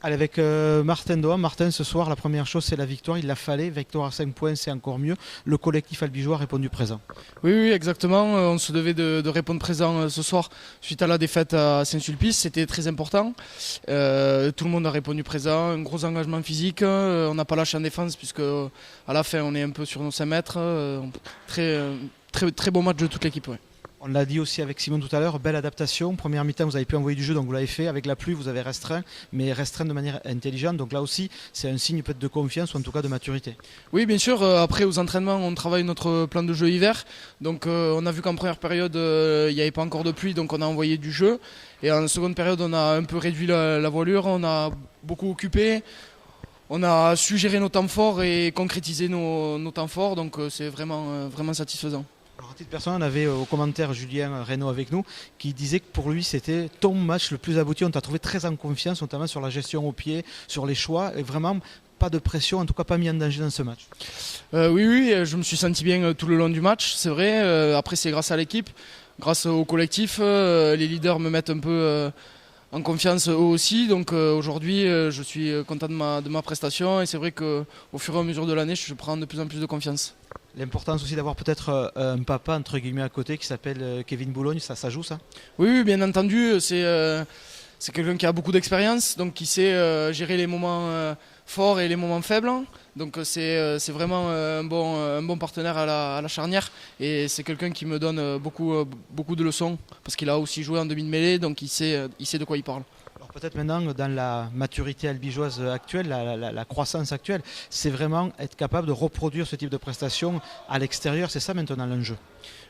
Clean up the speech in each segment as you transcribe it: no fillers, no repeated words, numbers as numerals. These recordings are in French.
Allez, avec Martin Dohan. Martin, ce soir, la première chose, c'est la victoire. Il la fallait. Victoire à 5 points, c'est encore mieux. Le collectif albigeois a répondu présent. Oui, oui, exactement. On se devait de répondre présent ce soir suite à la défaite à Saint-Sulpice. C'était très important. Tout le monde a répondu présent. Un gros engagement physique. On n'a pas lâché en défense puisque à la fin, on est un peu sur nos 5 mètres. Très beau match de toute l'équipe. Ouais. On l'a dit aussi avec Simon tout à l'heure, belle adaptation. Première mi-temps, vous avez pu envoyer du jeu, donc vous l'avez fait. Avec la pluie, vous avez restreint, mais restreint de manière intelligente. Donc là aussi, c'est un signe peut-être de confiance ou en tout cas de maturité. Oui, bien sûr. Après, aux entraînements, on travaille notre plan de jeu hiver. Donc, on a vu qu'en première période, il n'y avait pas encore de pluie, donc on a envoyé du jeu. Et en seconde période, on a un peu réduit la voilure, on a beaucoup occupé. On a su gérer nos temps forts et concrétiser nos temps forts, donc c'est vraiment satisfaisant. Alors, à titre personnel, on avait au commentaire Julien Reynaud avec nous qui disait que pour lui c'était ton match le plus abouti. On t'a trouvé très en confiance, notamment sur la gestion au pied, sur les choix et vraiment pas de pression, en tout cas pas mis en danger dans ce match. Oui, oui, je me suis senti bien tout le long du match, c'est vrai. Après, c'est grâce à l'équipe, grâce au collectif. Les leaders me mettent un peu en confiance eux aussi. Donc aujourd'hui, je suis content de ma prestation et c'est vrai qu'au fur et à mesure de l'année, je prends de plus en plus de confiance. L'importance aussi d'avoir peut-être un papa entre guillemets à côté qui s'appelle Kevin Boulogne, ça joue ça? Oui, oui, bien entendu, c'est quelqu'un qui a beaucoup d'expérience, donc qui sait gérer les moments forts et les moments faibles. Donc c'est vraiment un bon partenaire à la charnière et c'est quelqu'un qui me donne beaucoup de leçons parce qu'il a aussi joué en demi de mêlée, donc il sait de quoi il parle. Alors peut-être maintenant dans la maturité albigeoise actuelle, la croissance actuelle, c'est vraiment être capable de reproduire ce type de prestation à l'extérieur, c'est ça maintenant l'enjeu.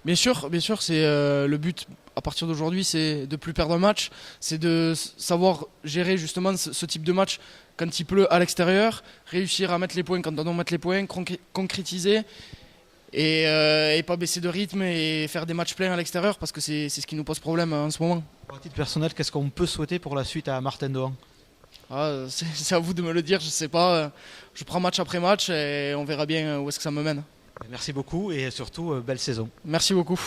Bien sûr, c'est le but à partir d'aujourd'hui, c'est de plus perdre un match, c'est de savoir gérer justement ce type de match quand il pleut à l'extérieur, réussir à mettre les points quand on doit mettre les points, concrétiser et pas baisser de rythme et faire des matchs pleins à l'extérieur parce que c'est ce qui nous pose problème en ce moment. À titre personnel, qu'est-ce qu'on peut souhaiter pour la suite à Martin Dohan? C'est à vous de me le dire, je sais pas. Je prends match après match et on verra bien où est-ce que ça me mène. Merci beaucoup et surtout belle saison. Merci beaucoup.